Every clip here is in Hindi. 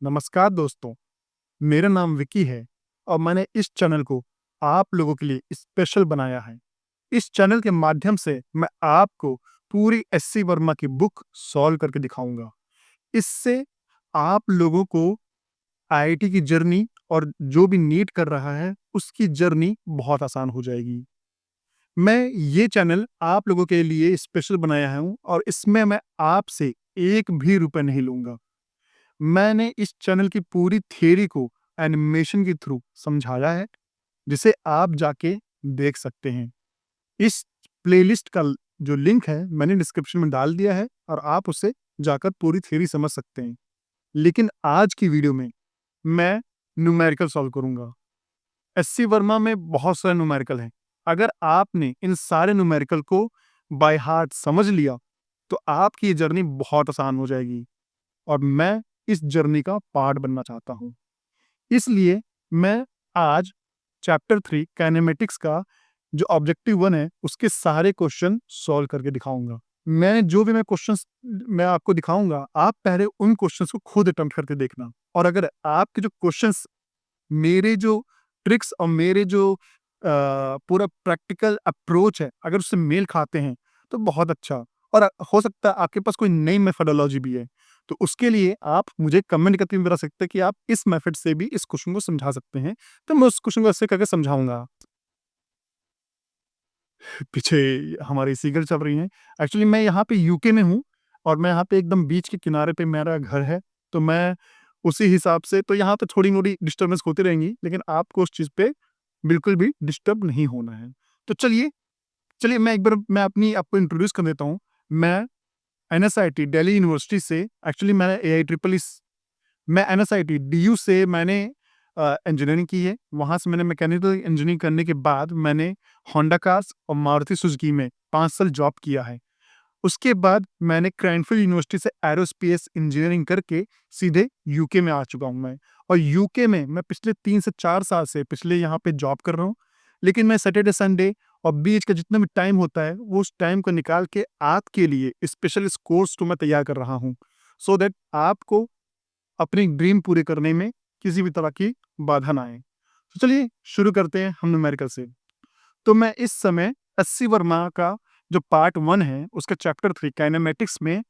नमस्कार दोस्तों, मेरा नाम विकी है और मैंने इस चैनल को आप लोगों के लिए स्पेशल बनाया है। इस चैनल के माध्यम से मैं आपको पूरी एससी वर्मा की बुक सॉल्व करके दिखाऊंगा। इससे आप लोगों को आईआईटी की जर्नी और जो भी नीट कर रहा है, उसकी जर्नी बहुत आसान हो जाएगी। मैं ये चैनल आप लोगों के लिए स्पेशल बनाया हूँ और इसमें मैं आपसे एक भी रुपए नहीं लूंगा। मैंने इस चैनल की पूरी थियरी को एनिमेशन के थ्रू समझाया है, जिसे आप जाके देख सकते हैं। इस प्लेलिस्ट का जो लिंक है मैंने डिस्क्रिप्शन में डाल दिया है और आप उसे जाकर पूरी थियरी समझ सकते हैं। लेकिन आज की वीडियो में मैं न्यूमेरिकल सॉल्व करूंगा। एससी वर्मा में बहुत सारे न्यूमेरिकल हैं। अगर आपने इन सारे न्यूमेरिकल को बाय हार्ट समझ लिया, तो आपकी ये जर्नी बहुत आसान हो जाएगी और मैं इस जर्नी का पार्ट बनना चाहता हूँ। इसलिए मैं आज चैप्टर 3 काइनेमेटिक्स का जो ऑब्जेक्टिव 1 है, उसके सारे क्वेश्चन सॉल्व करके दिखाऊँगा। मैं क्वेश्चंस मैं आपको दिखाऊँगा, आप पहले उन क्वेश्चंस को खुद अटेम्प्ट करके देखना और अगर आपके जो क्वेश्चंस मेरे जो ट्रिक्स और मेरे जो पूरा प्रैक्टिकल अप्रोच है, अगर उससे मेल खाते हैं, तो बहुत अच्छा। और हो सकता है आपके पास कोई नई मेथोडोलॉजी भी है, तो उसके लिए आप मुझे कमेंट करके भी बता सकते हैं कि आप इस मेथड से भी इस क्वेश्चन को समझा सकते हैं, तो मैं उस क्वेश्चन को ऐसे करके समझाऊँगा। पीछे हमारी सीगल चल रही हैं। एक्चुअली मैं यहाँ पे यूके में हूँ और मैं यहाँ पे एकदम बीच के किनारे पे मेरा घर है, तो मैं उसी हिसाब से तो यहाँ पे थोड़ी-मोड़ी डिस्टर्बेंस होती रहेंगी, लेकिन आपको उस चीज़ पे बिल्कुल भी डिस्टर्ब नहीं होना है। तो चलिए चलिए मैं एक बार मैं अपनी आपको इंट्रोड्यूस कर देता हूँ। मैं एनएसआईटी दिल्ली यूनिवर्सिटी से एक्चुअली मैंने एआई ट्रिपल इस मैं एनएसआईटी डीयू से मैंने इंजीनियरिंग की है। वहाँ से मैंने मैकेनिकल इंजीनियरिंग करने के बाद मैंने होंडा कार्स और मारुति सुजुकी में 5 साल जॉब किया है। उसके बाद मैंने क्रैनफील्ड यूनिवर्सिटी से एरोस्पेस इंजीनियरिंग करके सीधे यूके में आ चुका हूँ मैं। और यूके में मैं पिछले 3 से 4 साल से पिछले यहाँ पे जॉब कर रहा हूँ। लेकिन मैं सैटरडे, संडे और बीच का जितना भी टाइम होता है, वो उस टाइम को निकाल के आपके लिए स्पेशल इस कोर्स को मैं तैयार कर रहा हूँ। सो दैट आपको अपनी ड्रीम पूरे करने में किसी भी तरह की बाधा ना आए। तो चलिए शुरू करते हैं हम न्यूमेरिकल से। तो मैं इस समय अस्सी वर्मा का जो पार्ट 1 है उसका चैप्टर 3 काइनेमेटिक्स में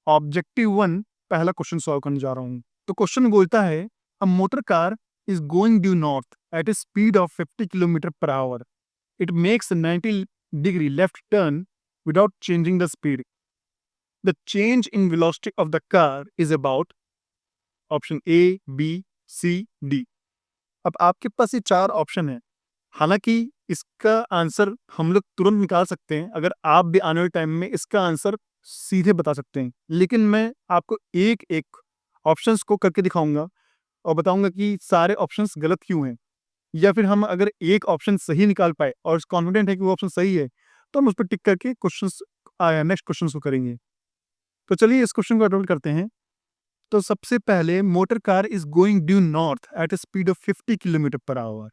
ऑब्जेक्टिव 1 पहला क्वेश्चन सॉल्व करने जा रहा हूँ। तो क्वेश्चन बोलता है a motor car is going due north at a speed of 50 kilometre per hour. It makes 90 degree left turn without changing the speed. The change in velocity of the car is about option A, B, C, D. अब आपके पास ये 4 ऑप्शन हैं। हालाँकि इसका आंसर हम लोग तुरंत निकाल सकते हैं, अगर आप भी आने वाले टाइम में इसका आंसर सीधे बता सकते हैं। लेकिन मैं आपको एक-एक ऑप्शंस को करके दिखाऊँगा और बताऊँगा कि सारे ऑप्शंस गलत क्यों हैं। या फिर हम अगर एक ऑप्शन सही निकाल पाए और कॉन्फिडेंट है कि वो ऑप्शन सही है, तो हम उस पे टिक करके नेक्स्ट क्वेश्चंस को करेंगे। तो चलिए इस क्वेश्चन को अटेम्प्ट करते हैं। तो सबसे पहले motor car is going due north at a speed of 50 kilometre per hour.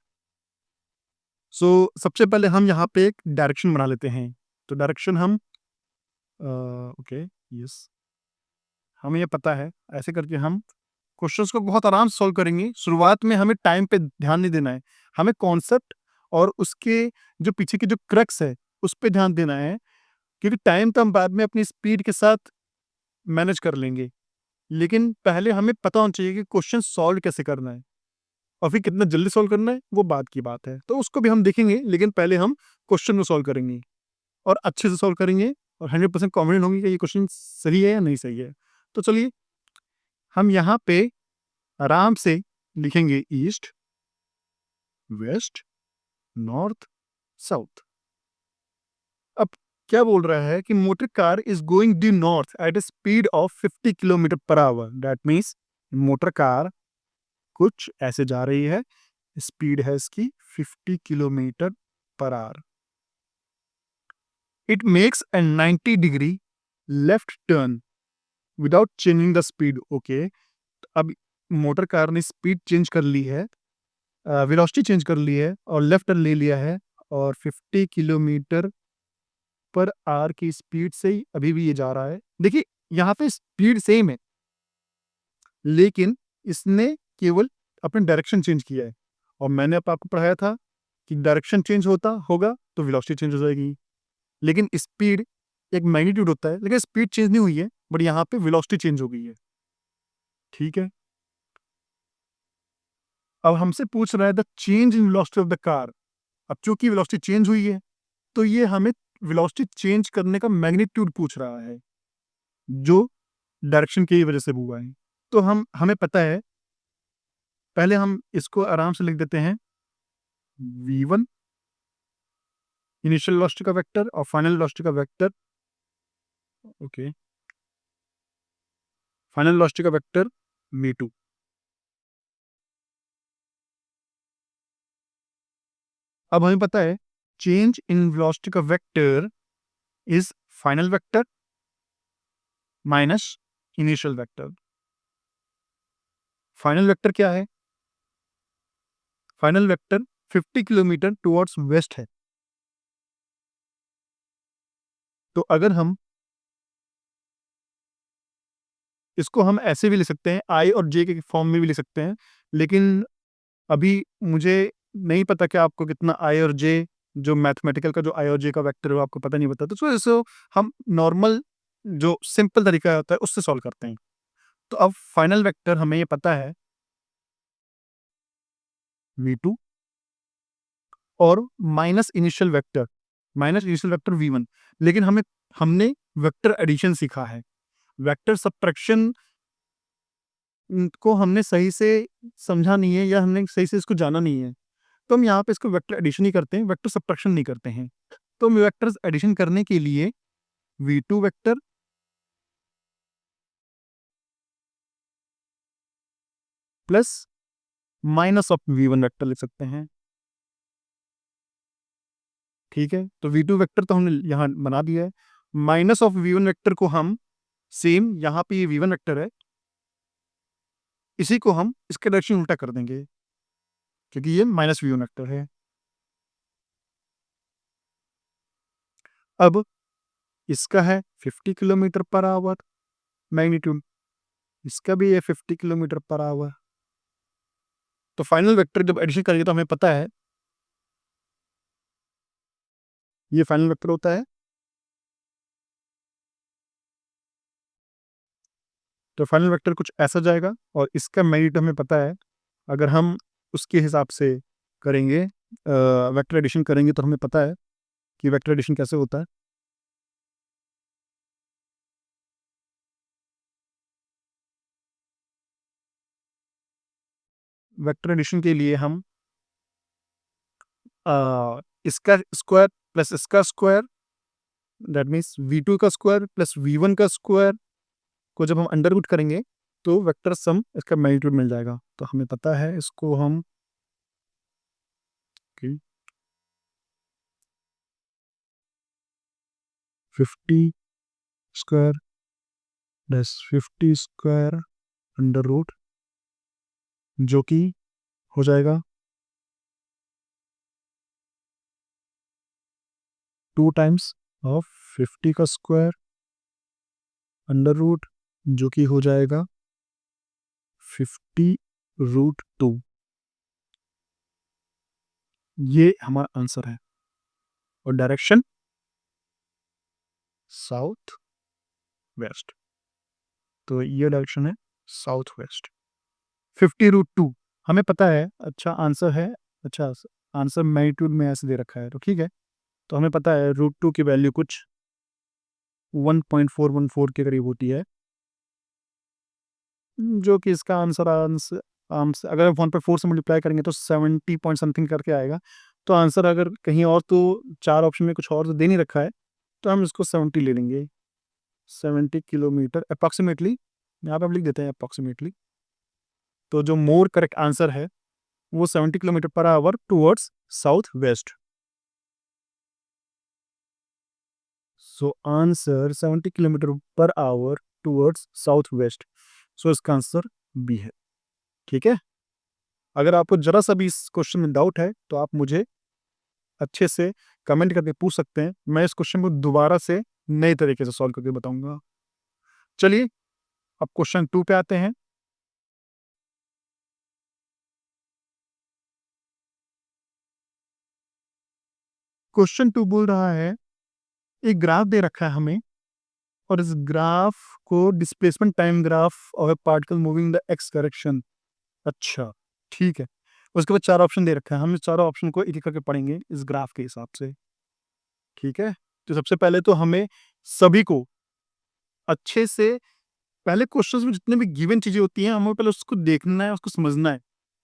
So सबसे पहले हम यहाँ पे एक डायरेक्शन बना लेते हैं। तो डायरेक्शन हम ओके यस हमें ये पता है, ऐसे करके हम क्वेश्चंस को बहुत आराम से सॉल्व करेंगे। शुरुआत में हमें टाइम पे ध्यान नहीं देना है, हमें कॉन्सेप्ट और उसके जो पीछे की जो क्रक्स है उस पे ध्यान देना है, क्योंकि टाइम तो हम बाद में अपनी स्पीड के साथ मैनेज कर लेंगे। लेकिन पहले हमें पता होना चाहिए कि क्वेश्चन सॉल्व कैसे करना है और फिर कितना जल्दी सॉल्व करना है वो बात की बात है। तो उसको भी हम देखेंगे, लेकिन पहले हम क्वेश्चन को सॉल्व करेंगे और अच्छे से सॉल्व करेंगे और 100% कॉन्फिडेंट होंगे कि ये क्वेश्चन सही है या नहीं सही है। तो चलिए हम यहाँ पे आराम से लिखेंगे ईस्ट, वेस्ट, नॉर्थ, साउथ। अब क्या बोल रहा है कि motor car is going due north at a speed of 50 kilometre per hour. That means motor car कुछ ऐसे जा रही है, स्पीड है इसकी 50 kilometre per hour. It makes a 90 degree left turn without changing the speed. Okay, अब मोटर कार ने स्पीड चेंज कर ली है, वेलोसिटी चेंज कर ली है और लेफ्ट टर्न ले लिया है और 50 किलोमीटर पर आवर की स्पीड से ही अभी भी ये जा रहा है। देखिए यहाँ पे स्पीड सेम है, लेकिन इसने केवल अपनी डायरेक्शन चेंज किया है। और मैंने अब आपको पढ़ाया था कि डायरेक्शन चेंज होता होगा तो वेलोसिटी चेंज हो जाएगी। लेकिन स्पीड एक मैग्नीट्यूड होता है, लेकिन स्पीड चेंज नहीं हुई है, बट यहाँ पे वेलोसिटी चेंज हो गई है। ठीक है? अब हमसे पूछ रहा है the change in velocity of the car. अब चूंकि वेलोसिटी चेंज हुई है, तो ये हमें वेलोसिटी चेंज करने का मैग्नीट्यूड पूछ रहा है, जो डायरेक्शन की वजह से हुआ है। तो हमें पता है, पहले हम इसको आराम से लिख देते हैं, v1 इनिशियल वेलोसिटी का वेक्टर और फाइनल वेलोसिटी का वेक्टर। ओके, फाइनल वेलोसिटी का वेक्टर v2। अब हमें पता है चेंज इन वेलोसिटी का vector is final vector minus initial vector. Final vector क्या है? Final vector 50 kilometre towards waste है। तो अगर हम इसको हम ऐसे भी लिख सकते हैं, आई और जे के फॉर्म में भी लिख सकते हैं, लेकिन अभी मुझे नहीं पता कि आपको कितना आई और जे, जो मैथमेटिकल का जो आई और जे का वेक्टर है, वो आपको पता नहीं पता, तो इसको हम नॉर्मल जो सिंपल तरीका होता है उससे सॉल्व करते हैं। तो अब फाइनल वेक्टर हमें ये पता है v2 और माइनस इनिशियल वेक्टर v1। लेकिन हमने वेक्टर एडिशन सीखा है, वेक्टर सबट्रैक्शन को हमने सही से समझा नहीं है, या हमने सही से इसको जाना नहीं है। तो हम यहाँ पे इसको वेक्टर एडिशन ही करते हैं, वेक्टर सबट्रैक्शन नहीं करते हैं। तो हम वेक्टर्स एडिशन करने के लिए v2 vector plus minus of v1 vector लिख सकते हैं। ठीक है, तो v2 वेक्टर तो हमने यहाँ बना दिया है। माइनस ऑफ v1 वेक्टर को हम सेम, यहाँ पे ये v1 वेक्टर है, इसी को हम इसके डायरेक्शन उल्टा कर देंगे, क्योंकि ये माइनस v1 वेक्टर है। अब इसका है 50 किलोमीटर पर आवर मैग्नीट्यूड, इसका भी है 50 किलोमीटर पर आवर। तो फाइनल वेक्टर जब एडिशन करेंगे तो हमें पता है ये फाइनल वेक्टर होता है। तो फाइनल वेक्टर कुछ ऐसा जाएगा, और इसका मैग्नीट्यूड हमें पता है। अगर हम उसके हिसाब से करेंगे, वेक्टर एडिशन करेंगे, तो हमें पता है कि वेक्टर एडिशन कैसे होता है। वेक्टर एडिशन के लिए हम इसका स्क्वायर प्लस इसका स्क्वायर, दैट मीन्स v2 का स्क्वायर प्लस v1 का स्क्वायर को जब हम अंडर रूट करेंगे, तो वेक्टर सम इसका मैग्नीट्यूड मिल जाएगा। तो हमें पता है, इसको हम 50 square plus 50 square under root, जो कि हो जाएगा 2 टाइम्स ऑफ 50 का स्क्वायर अंडर रूट, जो कि हो जाएगा 50√2। ये हमारा आंसर है। और डायरेक्शन साउथ वेस्ट, तो ये डायरेक्शन है साउथ वेस्ट। 50√2 हमें पता है। अच्छा आंसर है, अच्छा आंसर मैग्नीट्यूड में ऐसे दे रखा है, तो ठीक है। तो हमें पता है √2 की वैल्यू कुछ 1.414 के करीब होती है, जो कि इसका आंसर आंसर अगर 1.4 से मल्टीप्लाई करेंगे तो 70 पॉइंट समथिंग करके आएगा। तो आंसर अगर कहीं और, तो 4 ऑप्शन में कुछ और तो दे नहीं रखा है, तो हम इसको 70 ले लेंगे। 70 किलोमीटर अप्रॉक्सीमेटली, यहाँ पे हम लिख देते हैं अप्रॉक्सीमेटली। तो जो मोर करेक्ट आंसर है वो 70 kilometre per hour towards south west. So answer 70 kilometre per hour towards south west. So इसका आंसर बी है। ठीक है, अगर आपको जरा सा भी इस क्वेश्चन में डाउट है, तो आप मुझे अच्छे से कमेंट करके पूछ सकते हैं। मैं इस क्वेश्चन को दोबारा से नए तरीके से सॉल्व करके बताऊंगा। चलिए अब क्वेश्चन 2 पे आते हैं। क्वेश्चन 2 बोल रहा है, एक ग्राफ दे रखा है हमें और इस ग्राफ को displacement time graph of a particle moving the x direction. अच्छा, ठीक है। उसके बाद 4 ऑप्शन दे रखा है, हम इस चारों ऑप्शन को एक-एक करके पढ़ेंगे इस ग्राफ के हिसाब से, ठीक है? तो सबसे पहले तो हमें सभी को अच्छे से पहले क्वेश्चंस में जितने भी गिवन चीज़ें होती हैं, हमें पहले उसको देखना है, उसको समझना है।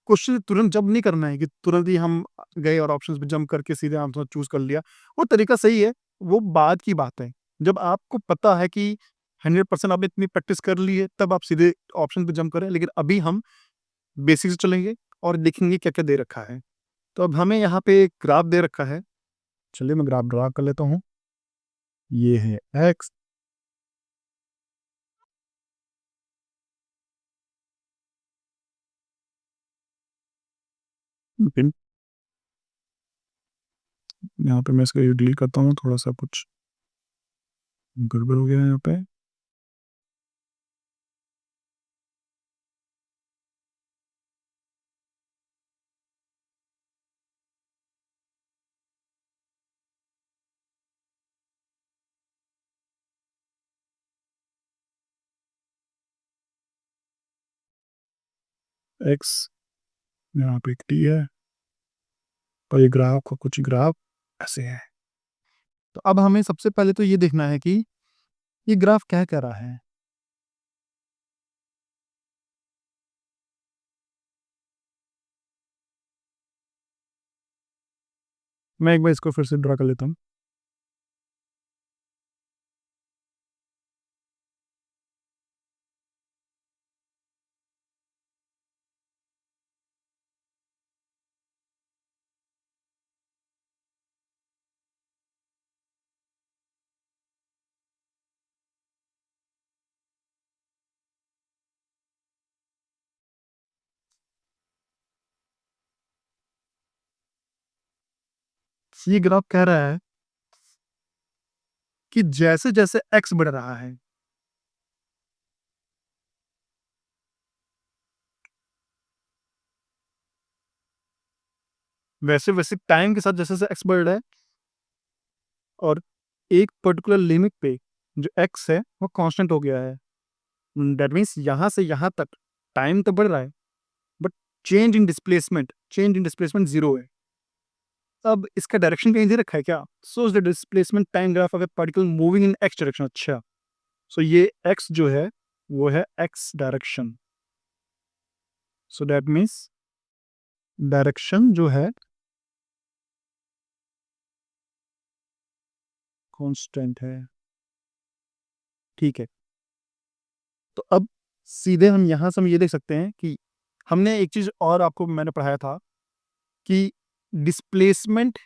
क्वेश्चन तुरंत जंप नहीं करना है कि तुरंत ही हम गए और ऑप्शंस पे जंप करके सीधे आंसर चूज़ कर लिया। वो तरीका सही है, वो बाद की बात है। जब आपको पता है कि 100% आपने इतनी प्रैक्टिस कर ली है, तब आप सीधे ऑप्शन पे जंप करें। लेकिन अभी हम बेसिक से चलेंगे और देखेंगे क्या-क्या दे रखा है। तो अब हमें यहाँ पे एक ग्राफ दे रखा है। चलिए मैं ग्राफ ड्रा कर लेता हूँ। ये है एक्स, फिर यहाँ पे मैं इसको डिलीट करता हूँ, थोड़ा-सा कुछ गड़बड़ हो गया है यहाँ पे। एक्स यहाँ पे एक टी है और ये ग्राफ का कुछ ग्राफ ऐसे है। तो अब हमें सबसे पहले तो ये देखना है कि ये ग्राफ क्या कह रहा है। मैं एक बार इसको फिर से ड्रा कर लेता हूँ। ये ग्राफ कह रहा है कि जैसे-जैसे एक्स बढ़ रहा है, वैसे-वैसे टाइम के साथ जैसे-जैसे एक्स बढ़ रहा है और एक पर्टिकुलर लिमिट पे जो एक्स है वो कांस्टेंट हो गया है। दैट मीन्स यहाँ से यहाँ तक टाइम तो बढ़ रहा है बट चेंज इन डिस्प्लेसमेंट 0 है। अब इसका डायरेक्शन कहीं दे रखा है क्या? So the displacement time graph of a particle moving in x direction. अच्छा, सो ये एक्स जो है वो है x direction. So that means direction जो है कांस्टेंट है, ठीक है। तो अब सीधे हम यहाँ से हम ये देख सकते हैं कि हमने एक चीज़ और आपको मैंने पढ़ाया था कि displacement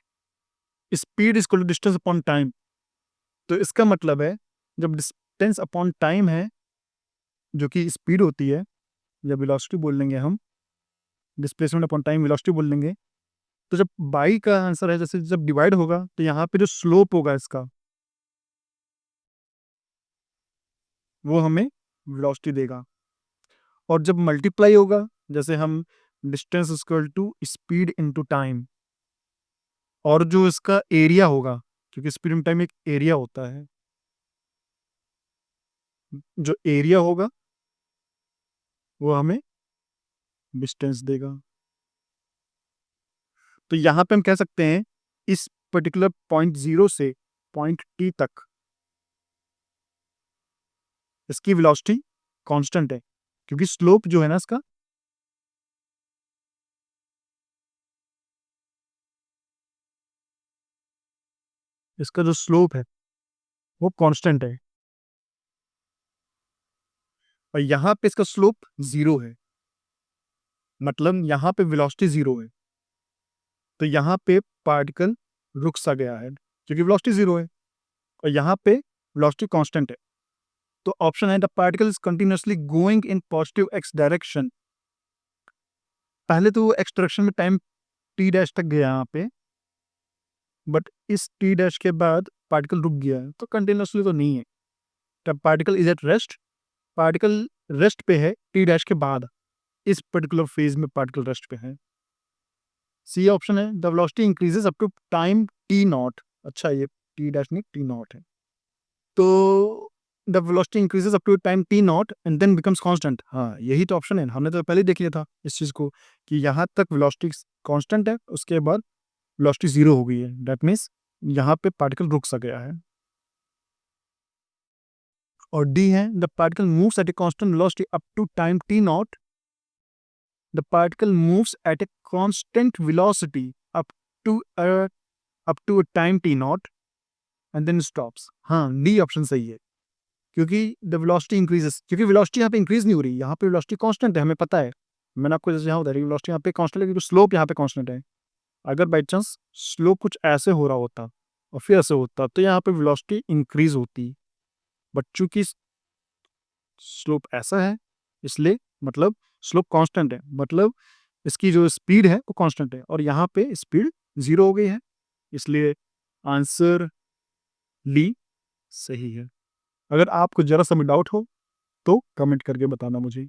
speed is equal to distance upon time. तो इसका मतलब है जब डिस्टेंस अपॉन टाइम है जो कि स्पीड होती है या वेलोसिटी बोल लेंगे हम, डिस्प्लेसमेंट अपॉन टाइम वेलोसिटी बोल लेंगे। तो जब बाई का आंसर है जैसे जब डिवाइड होगा तो यहाँ पे जो स्लोप होगा इसका वो हमें वेलोसिटी देगा और जब मल्टीप्लाई होगा जैसे हम distance equal to speed into time और जो इसका एरिया होगा क्योंकि स्पीड इन टाइम एक एरिया होता है, जो एरिया होगा वो हमें डिस्टेंस देगा। तो यहाँ पे हम कह सकते हैं इस पर्टिकुलर पॉइंट 0 से पॉइंट टी तक इसकी वेलोसिटी कांस्टेंट है क्योंकि स्लोप जो है ना इसका जो स्लोप है वो कांस्टेंट है और यहाँ पे इसका स्लोप 0 है, मतलब यहाँ पे वेलोसिटी 0 है। तो यहाँ पे पार्टिकल रुक सा गया है क्योंकि वेलोसिटी 0 है और यहाँ पे वेलोसिटी कांस्टेंट है। तो ऑप्शन है the particle is continuously going in positive x direction. पहले तो वो एक्स डायरेक्शन में टाइम टी डैश तक गया यहाँ पे, बट इस टी डैश के बाद पार्टिकल रुक गया है तो कंटिन्यूअसली तो नहीं है। The particle is at rest, particle rest पे है टी डैश के बाद, इस पर्टिकुलर फेज में पार्टिकल रेस्ट पे है। सी ऑप्शन है, the velocity increases up to time T naught. अच्छा, ये टी डैश नहीं टी नॉट है। तो the velocity increases up to time T naught and then becomes constant. हाँ, यही तो ऑप्शन है, हमने तो पहले ही देख लिया था इस चीज को कि यहाँ तक वेलोसिटी कांस्टेंट है, उसके बाद वेलोसिटी जीरो हो गई है, दैट मीन्स यहाँ पे पार्टिकल रुक सा गया है। और डी है, the particle moves at a constant velocity up to time T naught. The particle moves at a constant velocity up to a time T naught and then stops. हाँ, डी ऑप्शन सही है, क्योंकि द वेलोसिटी इंक्रीजेस, क्योंकि वेलोसिटी यहाँ पे इंक्रीज नहीं हो रही, यहाँ पे वेलोसिटी कांस्टेंट है, हमें पता है। मैंने आपको जैसे यहाँ बता रही वेलोसिटी यहाँ पे कांस्टेंट है क्योंकि स्लोप यहाँ पे कांस्टेंट है। अगर बाई चांस स्लोप कुछ ऐसे हो रहा होता और फिर ऐसे होता तो यहाँ पे वेलोसिटी इंक्रीज होती, बट चूंकि स्लोप ऐसा है इसलिए मतलब स्लोप कांस्टेंट है, मतलब इसकी जो स्पीड है वो कांस्टेंट है, और यहाँ पे स्पीड जीरो हो गई है, इसलिए आंसर डी सही है। अगर आपको जरा सा भी डाउट हो तो कमेंट करके बताना मुझे।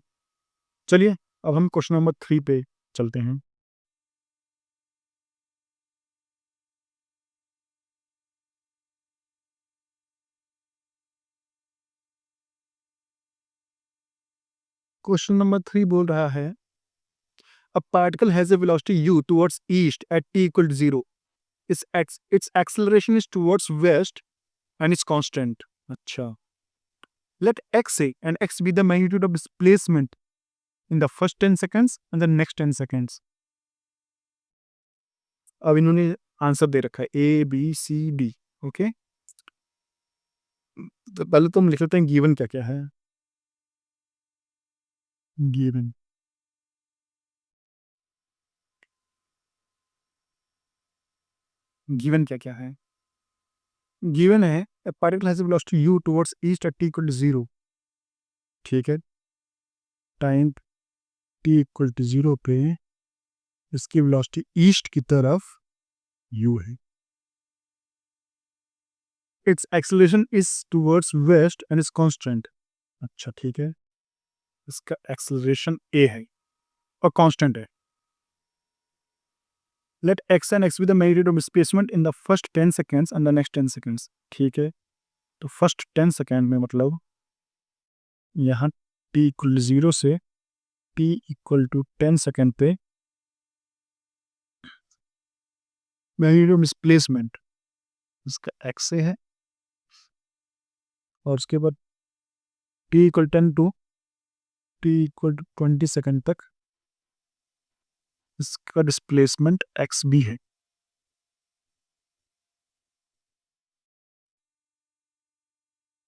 चलिए, अब हम क्वेश्चन नंबर 3 पे चलते हैं। क्वेश्चन नंबर 3 बोल रहा है, a particle has a velocity u towards east at t equal to 0, its acceleration is towards west and it's constant. अच्छा, let x a and x be the magnitude of displacement in the first 10 seconds and the next 10 seconds. अब इन्होंने आंसर दे रखा है A B C D. Okay, तो पहले तो हम लिख लेते हैं गिवन क्या क्या है। गिवन गिवन क्या क्या है? गिवन है, a particle has a velocity u towards east at t equal to 0। ठीक है, टाइम t इक्वल टू 0 पे इसकी वेलोसिटी ईस्ट की तरफ u है। It's acceleration is towards waste and is constant. अच्छा, ठीक है, इसका एक्सेलरेशन a है और कांस्टेंट है। Let x and x be the magnitude of displacement in the first 10 seconds and the next 10 seconds. ठीक है, तो फर्स्ट 10 सेकेंड में मतलब यहाँ t इक्वल 0 से t इक्वल टू 10 सेकेंड पे मैग्नीट्यूड ऑफ डिस्प्लेसमेंट इसका x से है, और उसके बाद t equal 10 to t equal to 20 second तक इसका डिस्प्लेसमेंट x भी है।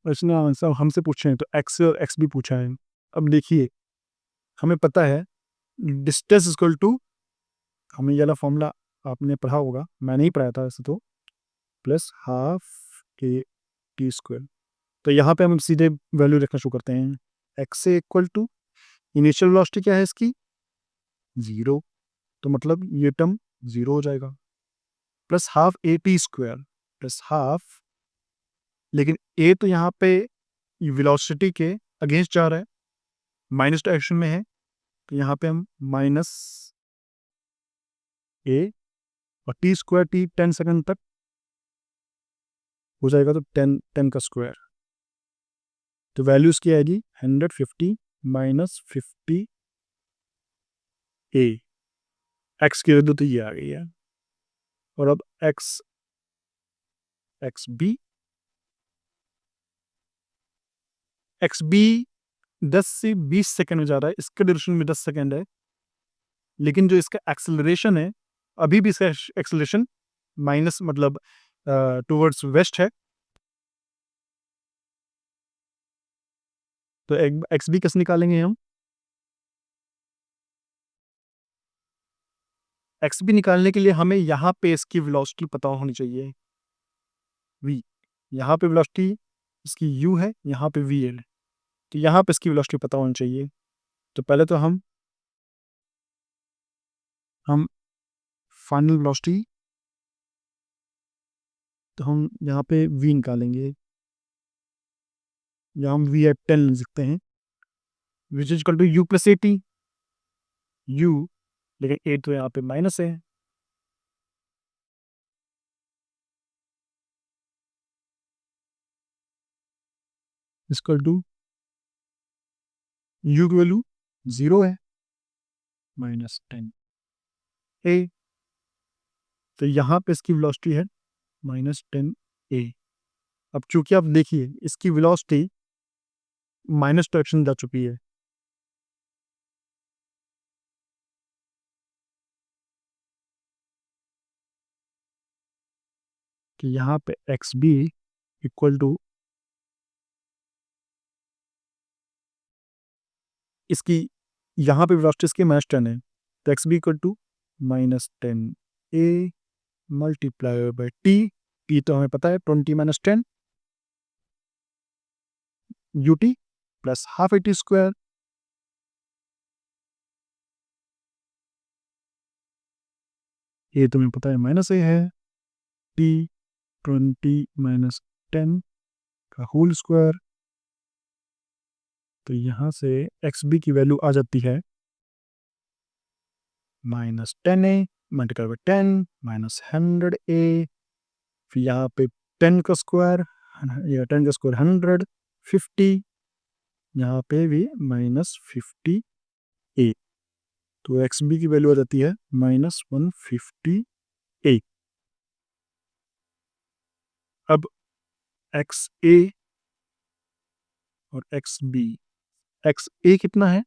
इसने आंसर हमसे पूछे हैं तो x और x भी पूछा है। अब देखिए, हमें पता है डिस्टेंस इक्वल टू, हमें ये वाला फॉर्मूला आपने पढ़ा होगा, मैंने ही पढ़ाया था वैसे तो, प्लस हाफ के टी स्क्वायर। तो यहाँ पे हम सीधे वैल्यू रखना शुरू करते हैं। x से इक्वल टू इनिशियल वेलोसिटी क्या है इसकी, 0, तो मतलब ये टर्म 0 हो जाएगा, plus half a t square plus half, लेकिन ए तो यहाँ पे वेलोसिटी के अगेंस्ट जा रहा है, माइनस डायरेक्शन में है, तो यहाँ पे हम माइनस ए और टी स्क्वायर टी 10 सेकंड तक हो जाएगा, तो 10 का स्क्वायर, तो वैल्यू इसकी आएगी 150 माइनस 50 ए, एक्स की वैल्यू तो ये आ गई है। और अब एक्स एक्स बी 10 से 20 सेकंड में जा रहा है, इसका ड्यूरेशन में 10 सेकंड है, लेकिन जो इसका एक्सेलरेशन है अभी भी इसका एक्सेलरेशन माइनस मतलब टुवर्ड्स वेस्ट है, तो एक्स बी कैसे निकालेंगे हम? एक्स बी निकालने के लिए हमें यहाँ पे इसकी वेलोसिटी पता होनी चाहिए, वी। यहाँ पे वेलोसिटी इसकी u है, यहाँ पे वी है, तो यहाँ पे इसकी वेलोसिटी पता होनी चाहिए। तो पहले तो हम फाइनल वेलोसिटी, तो हम यहाँ पे v निकालेंगे, या हम v एट 10 लिख सकते हैं, which is equal to u plus a t, u, लेकिन ए तो यहाँ पे माइनस है, इक्वल टू यू की वैल्यू 0 है, -10 ए। तो यहाँ पे इसकी वेलोसिटी है -10 ए। अब चूंकि आप देखिए इसकी वेलोसिटी माइनस डायरेक्शन जा चुकी है, कि यहाँ पे एक्स बी इक्वल टू इसकी, यहाँ पे वेलोसिटी इसकी -10 है, तो x b equal to -10 a multiply by t. T तो हमें पता है 20 - 10 u t plus half a t square. ये तुम्हें पता है माइनस ए है, टी 20 - 10 का होल स्क्वायर। तो यहाँ से एक्स बी की वैल्यू आ जाती है -10 ए मल्टीप्लाई बाई 10 -100 ए। फिर यहाँ पे 10 का स्क्वायर, या 10 का स्क्वायर 150, यहाँ पे भी -50 ए। तो एक्स बी की वैल्यू आ जाती है -150 ए। अब एक्स ए और एक्स बी, एक्स ए कितना है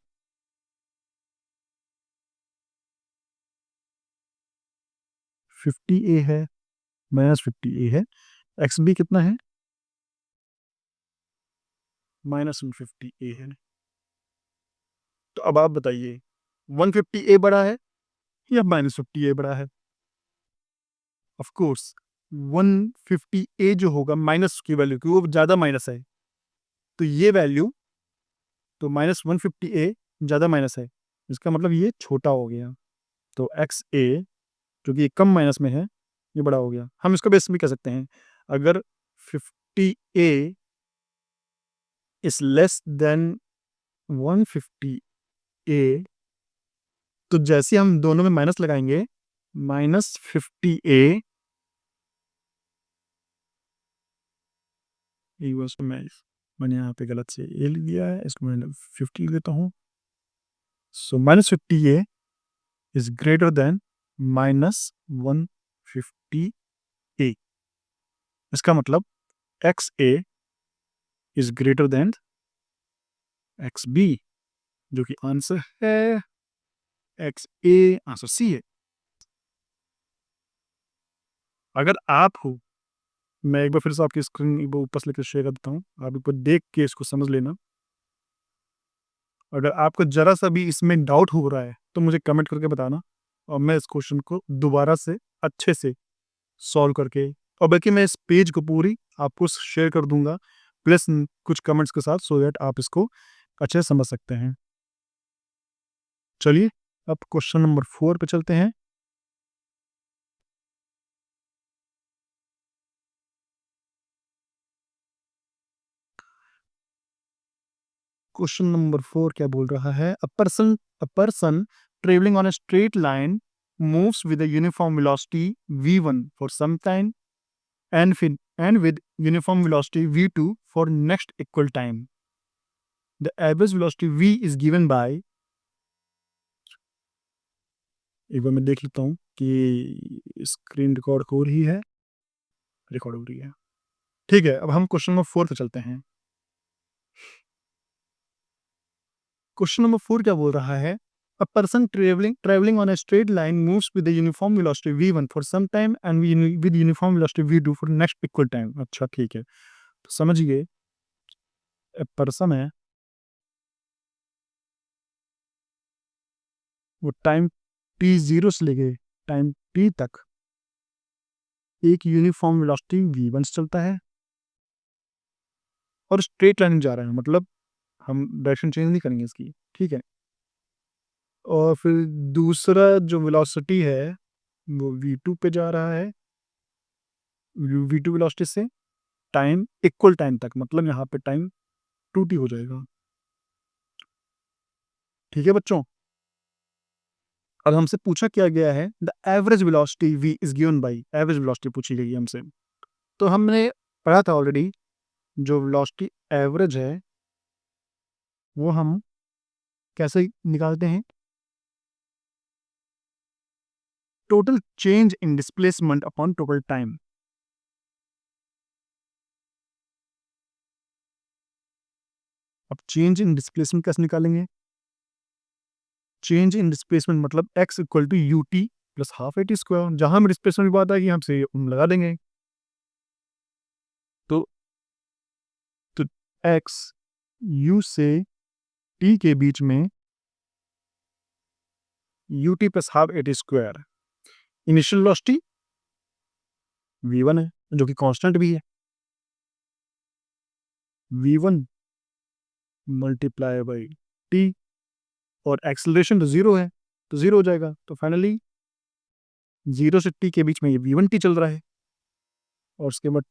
50 ए है, -50 ए है। एक्स बी कितना है -150 ए है। तो अब आप बताइए 150 ए बड़ा है या -50 ए बड़ा है? ऑफ कोर्स 150 ए जो होगा माइनस की वैल्यू, क्योंकि वो ज़्यादा माइनस है, तो ये वैल्यू तो -150 ए ज़्यादा माइनस है, इसका मतलब ये छोटा हो गया। तो एक्स ए जो कि कम माइनस में है, ये बड़ा हो गया। हम इसको बेस भी कह सकते हैं, अगर 50 ए इज लेस देन 150 ए, तो जैसे हम दोनों में माइनस लगाएंगे, -50 ए मैंने यहाँ पे गलत से ए लिख दिया है, इसको मैंने 50 लिख देता हूँ। So -50 a is greater than -150 a. इसका मतलब x a is greater than x b, जो कि आंसर है एक्स ए, आंसर सी है। अगर आप हो, मैं एक बार फिर से आपकी स्क्रीन ऊपर से लेकर शेयर कर देता हूँ, आप ऊपर देख के इसको समझ लेना। अगर आपको जरा सा भी इसमें डाउट हो रहा है तो मुझे कमेंट करके बताना, और मैं इस क्वेश्चन को दोबारा से अच्छे से सॉल्व करके, और बल्कि मैं इस पेज को पूरी आपको शेयर कर दूंगा, प्लस कुछ कमेंट्स के साथ, सो दैट आप इसको अच्छे से समझ सकते हैं। चलिए अब क्वेश्चन नंबर 4 पे चलते हैं। क्वेश्चन नंबर 4 क्या बोल रहा है? A person travelling on a straight line moves with a uniform velocity v1 for some time and with uniform velocity v2 for next equal time. The average velocity v is given by, एक बार मैं देख लेता हूँ कि स्क्रीन रिकॉर्ड हो रही है, रिकॉर्ड हो रही है। ठीक है, अब हम क्वेश्चन नंबर 4 पे चलते हैं। क्वेश्चन नंबर 4 क्या बोल रहा है? A person traveling on a straight line moves with a uniform velocity v1 for some time and with uniform velocity v2 for next equal time. अच्छा ठीक है, तो समझिए पर्सन है, वो टाइम t0 से लेके टाइम t तक एक यूनिफॉर्म वेलोसिटी v1 से चलता है और स्ट्रेट लाइन जा रहा है, मतलब हम डायरेक्शन चेंज नहीं करेंगे इसकी, ठीक है। और फिर दूसरा जो वेलोसिटी है वो v2 पे जा रहा है, v2 वेलोसिटी से टाइम इक्वल टाइम तक, मतलब यहाँ पे टाइम 2t हो जाएगा। ठीक है बच्चों, अब हमसे पूछा क्या गया है, the average velocity v is given by, average velocity पूछी गई है हमसे। तो हमने पढ़ा था ऑलरेडी, जो वेलोसिटी एवरेज है वो हम कैसे निकालते हैं? Total change in displacement upon total time. अब चेंज इन डिस्प्लेसमेंट कैसे निकालेंगे? चेंज इन डिस्प्लेसमेंट मतलब x equal to u t plus half a t square. जहां हमें डिस्प्लेसमेंट की बात आएगी हमसे हम लगा देंगे। तो तो x u से t के बीच में you t plus half a t square. Initial velocity v1 है जो कि कांस्टेंट भी है, v1 मल्टीप्लाई बाई टी, और एक्सेलरेशन तो जीरो है तो जीरो हो जाएगा। तो फाइनली जीरो से टी के बीच में ये v1 टी चल रहा है, और उसके बाद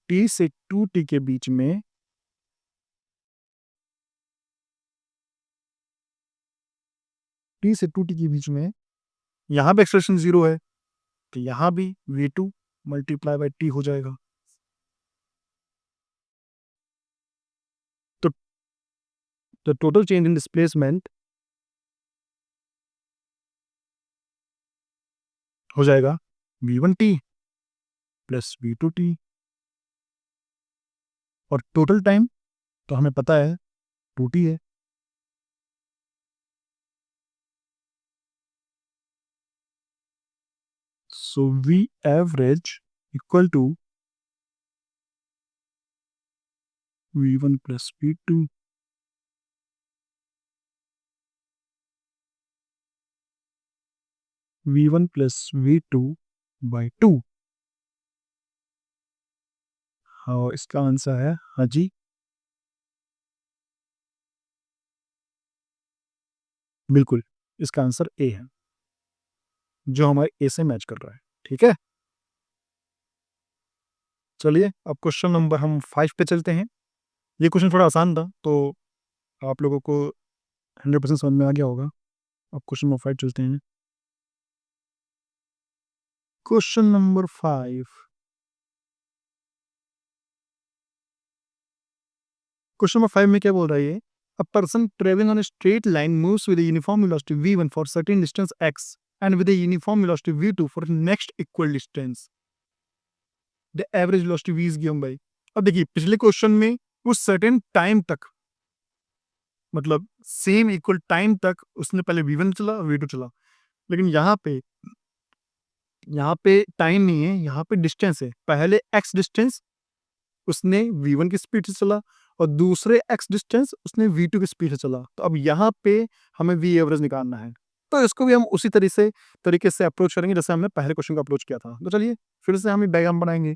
टी से टू टी के बीच में टी से टू टी के बीच में यहाँ पे एक्सेलरेशन जीरो है तो यहाँ भी v2 मल्टीप्लाई बाई टी हो जाएगा। तो टोटल चेंज इन डिस्प्लेसमेंट हो जाएगा v1 t plus v2 t, और टोटल टाइम तो हमें पता है 2t है। So v average equal to v1 plus v2 v1 plus v2 by 2। हाँ, इसका आंसर है हाँ जी, बिल्कुल इसका आंसर ए है, जो हमारे ए से मैच कर रहा है। ठीक है, चलिए अब क्वेश्चन नंबर हम 5 पे चलते हैं। ये क्वेश्चन थोड़ा आसान था तो आप लोगों को 100% समझ में आ गया होगा। अब क्वेश्चन नंबर 5 चलते हैं। क्वेश्चन नंबर 5, क्वेश्चन नंबर 5 में क्या बोल रहा है ये? अ person travelling on a straight line moves with a uniform velocity v1 for certain distance x and with a uniform velocity v2 for next equal distance. The average velocity v is given by. अब देखिए पिछले क्वेश्चन में उस सर्टेन टाइम तक, मतलब सेम इक्वल टाइम तक उसने पहले v1 चला v2 चला, लेकिन यहाँ पे टाइम नहीं है, यहाँ पे डिस्टेंस है। पहले x डिस्टेंस उसने v1 की स्पीड से चला और दूसरे x डिस्टेंस उसने v2 की स्पीड से चला। तो अब यहाँ पे हमें v एवरेज निकालना है, तो इसको भी हम उसी तरीके से अप्रोच करेंगे जैसे हमने पहले क्वेश्चन को अप्रोच किया था। तो चलिए फिर से हम डायग्राम बनाएंगे।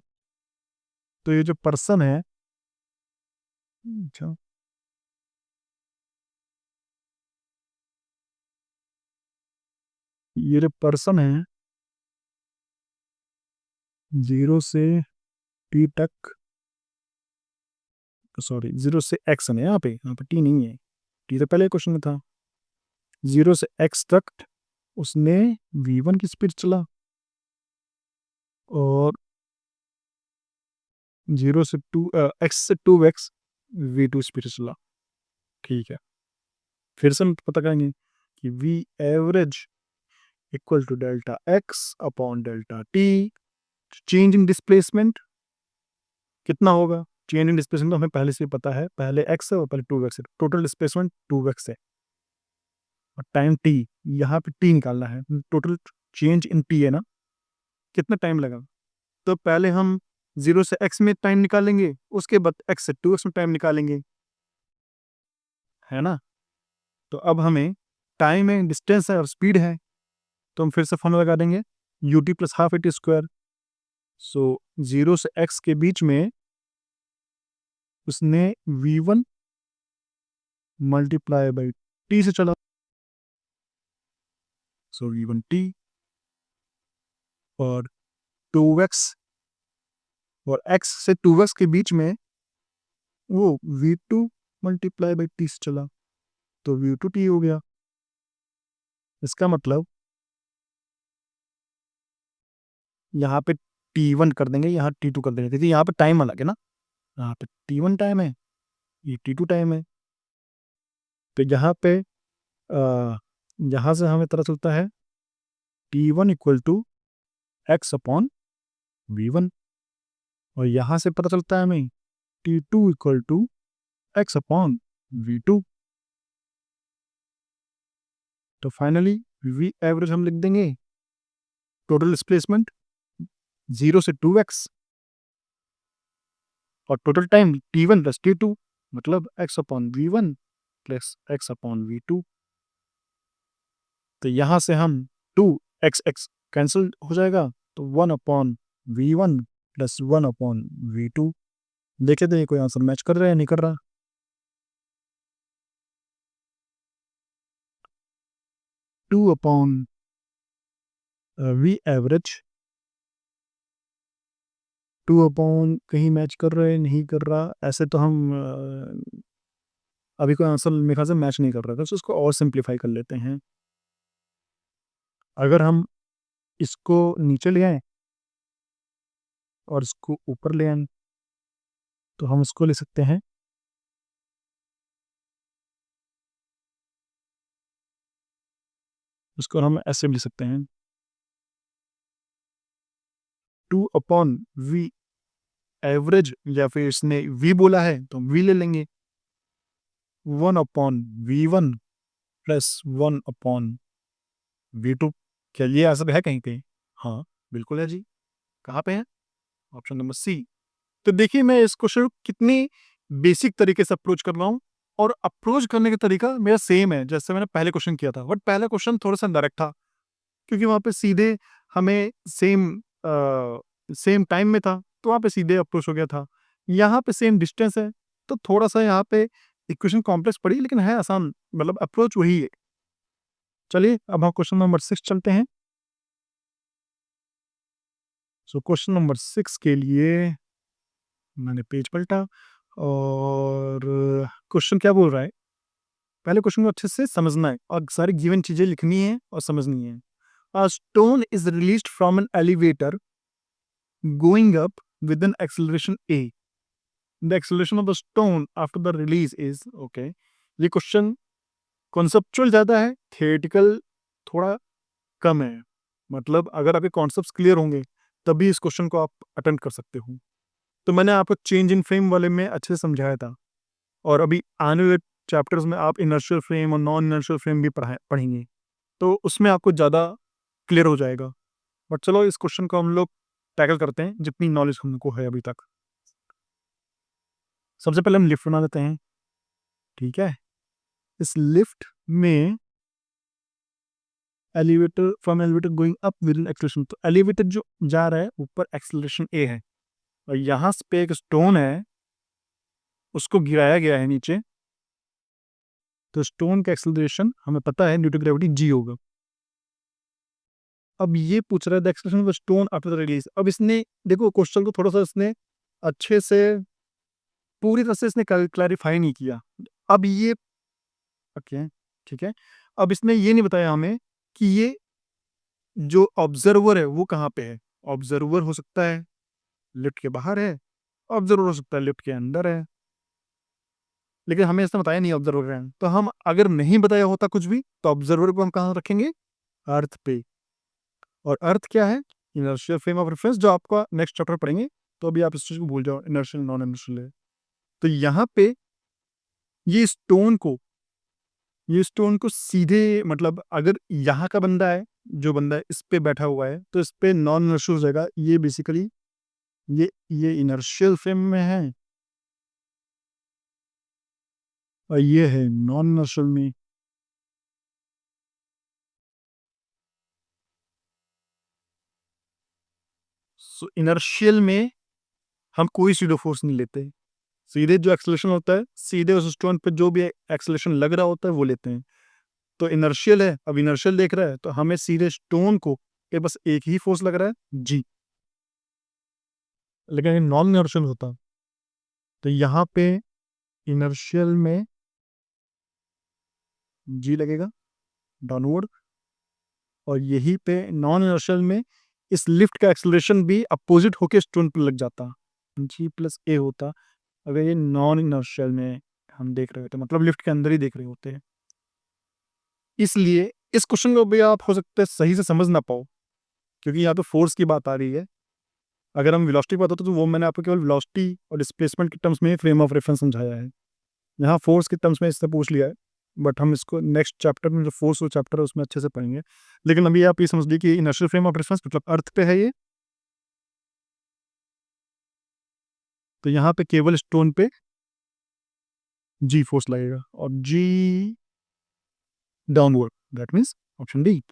तो ये जो पर्सन है, अच्छा, ये जो पर्सन है 0 से t तक, सॉरी 0 से x है, यहाँ पे t नहीं है, t तो पहले क्वेश्चन में था। 0 से x तक उसने v1 की स्पीड चला और 0 से 2 x से 2x v2 स्पीड से चला। ठीक है, फिर से हम पता करेंगे कि v average equal to delta x upon delta t। Change in displacement कितना होगा? चेंज इन डिस्प्लेसमेंट तो हमें पहले से पता है, पहले x है और पहले 2x है। टोटल डिस्प्लेसमेंट 2x है और टाइम t, यहाँ पे t निकालना है। टोटल चेंज इन t है ना, कितना टाइम लगा? तो पहले हम 0 से x में टाइम निकालेंगे, उसके बाद x से 2x में टाइम निकालेंगे, है ना। तो अब हमें टाइम है, डिस्टेंस है और स्पीड है, तो हम फिर से फॉर्मूला लगा देंगे u t plus half a t square. So 0 से x के बीच में उसने v1 मल्टीप्लाई बाई t से चला, सो v1 t, और 2x और x से 2x के बीच में वो v2 मल्टीप्लाई बाई t से चला, तो v2 t हो गया। इसका मतलब यहाँ पे t1 कर देंगे, यहाँ t2 कर देंगे, क्योंकि यहाँ पे टाइम अलग है ना। यहाँ पे T1 टाइम है, ये T2 टाइम है। तो यहाँ से हमें पता चलता है T1 equal to x upon V1, और यहाँ से पता चलता है हमें T2 equal to x upon V2। तो फाइनली V एवरेज हम लिख देंगे टोटल डिस्प्लेसमेंट 0 से 2x, और total time T1 plus T2, मतलब x upon V1 plus x upon V2। तो यहाँ से हम 2x कैंसिल हो जाएगा, तो 1 upon V1 plus 1 upon V2। देखे थे कोई आंसर मैच कर रहा है या नहीं कर रहा। 2 अपॉन V एवरेज, 2 अपॉन कहीं मैच कर रहा है नहीं कर रहा, ऐसे तो हम अभी कोई आंसर मेरे ख्याल से मैच नहीं कर रहा था, तो इसको और सिंप्लीफाई कर लेते हैं। अगर हम इसको नीचे ले आए और इसको ऊपर ले आए, तो हम इसको ले सकते हैं, इसको हम ऐसे भी ले सकते हैं, 2 अपॉन V एवरेज, या फिर इसने V बोला है तो V ले लेंगे, 1 upon V1 plus 1 upon V2। क्या ये आंसर है कहीं पे? हाँ, बिल्कुल है जी। कहाँ पे है? Option number C. तो देखिए मैं इस क्वेश्चन को कितनी बेसिक तरीके से अप्रोच कर रहा हूँ, और अप्रोच करने का तरीका मेरा सेम है जैसे मैंने पहले क्वेश्चन किया था, बट पहला क्वेश्चन थोड़ा सा डायरेक्ट था, क्योंकि वहाँ पे सीधे हमें सेम टाइम में था, तो वहाँ पे सीधे अप्रोच हो गया था। यहाँ पे सेम डिस्टेंस है, तो थोड़ा सा यहाँ पे इक्वेशन कॉम्प्लेक्स पड़ी, लेकिन है आसान, मतलब अप्रोच वही है। चलिए अब हम क्वेश्चन नंबर 6 चलते हैं। सो क्वेश्चन नंबर 6 के लिए मैंने पेज पलटा, और क्वेश्चन क्या बोल रहा है, पहले क्वेश्चन को अच्छे से समझना है और सारी गिवन चीजें लिखनी है और समझनी है। A stone is released from an elevator going up with an acceleration a. The acceleration of the stone after the release is okay. ये क्वेश्चन कॉन्सेप्चुअल ज्यादा है, थियोरेटिकल थोड़ा कम है। मतलब अगर आपके कॉन्सेप्ट्स क्लियर होंगे तभी इस क्वेश्चन को आप अटेम्प्ट कर सकते हो। तो मैंने आपको चेंज इन फ्रेम वाले में अच्छे से समझाया था, और अभी आने वाले चैप्टर्स में आप इनर्शियल फ्रेम और नॉन इनर्शियल फ्रेम भी पढ़ेंगे, तो उसमें आपको ज़्यादा क्लियर हो जाएगा। बट चलो इस क्वेश्चन को हम लोग टैकल करते हैं जितनी नॉलेज हमको है अभी तक। सबसे पहले हम लिफ्ट बना लेते हैं, ठीक है। इस लिफ्ट में elevator, from elevator going up with an acceleration, तो एलिवेटर जो जा रहा है ऊपर एक्सेलरेशन ए है, और यहाँ पे एक स्टोन है उसको गिराया गया है नीचे, तो स्टोन का एक्सेलरेशन हमें पता है ड्यू टू ग्रेविटी जी होगा। अब ये पूछ रहा है the acceleration of the stone after the release. अब इसने देखो क्वेश्चन को थोड़ा सा इसने अच्छे से पूरी तरह से इसने क्लैरिफाई नहीं किया। अब ये ओके, ठीक है, अब इसने ये नहीं बताया हमें कि ये जो ऑब्जर्वर है वो कहाँ पे है। ऑब्जर्वर हो सकता है लिफ्ट के बाहर है, ऑब्जर्वर हो सकता है लिफ्ट के अंदर है, लेकिन हमें इसने बताया नहीं ऑब्जर्वर है। तो हम अगर नहीं बताया होता कुछ भी, तो ऑब्जर्वर को हम कहाँ रखेंगे, अर्थ पे। और अर्थ क्या है, इनर्शियल फ्रेम ऑफ रेफरेंस, जो आपका नेक्स्ट चैप्टर पढ़ेंगे, तो अभी आप इस चीज को भूल जाओ, इनर्शियल नॉन इनर्शियल है। तो यहाँ पे ये स्टोन को सीधे, मतलब अगर यहाँ का बंदा है, जो बंदा है इस पे बैठा हुआ है, तो इस पे नॉन इनर्शियल हो जाएगा। ये बेसिकली ये इनर्शियल फ्रेम में है, और ये है नॉन इनर्शियल में। सो इनर्शियल में हम कोई सीडो फोर्स नहीं लेते, सीधे जो एक्सेलरेशन होता है सीधे उस स्टोन पे जो भी एक्सेलरेशन लग रहा होता है वो लेते हैं। तो इनर्शियल है, अब इनर्शियल देख रहा है तो हमें सीधे स्टोन को के बस एक ही फोर्स लग रहा है जी, लेकिन नॉन इनर्शियल होता तो यहाँ पे इनर्शियल में जी लगेगा डाउनवर्ड, और यही पे नॉन इनर्शियल में इस लिफ्ट का एक्सेलरेशन भी अपोजिट होके स्टोन पर लग जाता, जी प्लस ए होता। अगर ये नॉन इनर्शियल में हम देख रहे होते हैं, मतलब लिफ्ट के अंदर ही देख रहे होते हैं। इसलिए इस क्वेश्चन को भी आप हो सकता है सही से समझ ना पाओ, क्योंकि यहाँ पे फोर्स की बात आ रही है। अगर हम वेलोसिटी की बात होती तो वो मैंने आपको केवल वेलोसिटी और डिस्प्लेसमेंट के टर्म्स में फ्रेम ऑफ रेफरेंस समझाया है। यहाँ फोर्स के टर्म्स में इससे पूछ लिया है, बट हम इसको नेक्स्ट चैप्टर में जो फोर्स वो चैप्टर है उसमें अच्छे से पढ़ेंगे। लेकिन अभी आप ये समझ लीजिए कि इनर्शियल फ्रेम ऑफ रेफरेंस मतलब अर्थ पे है ये, तो यहाँ पे केवल स्टोन पे जी फोर्स लगेगा और g downward, that means option D.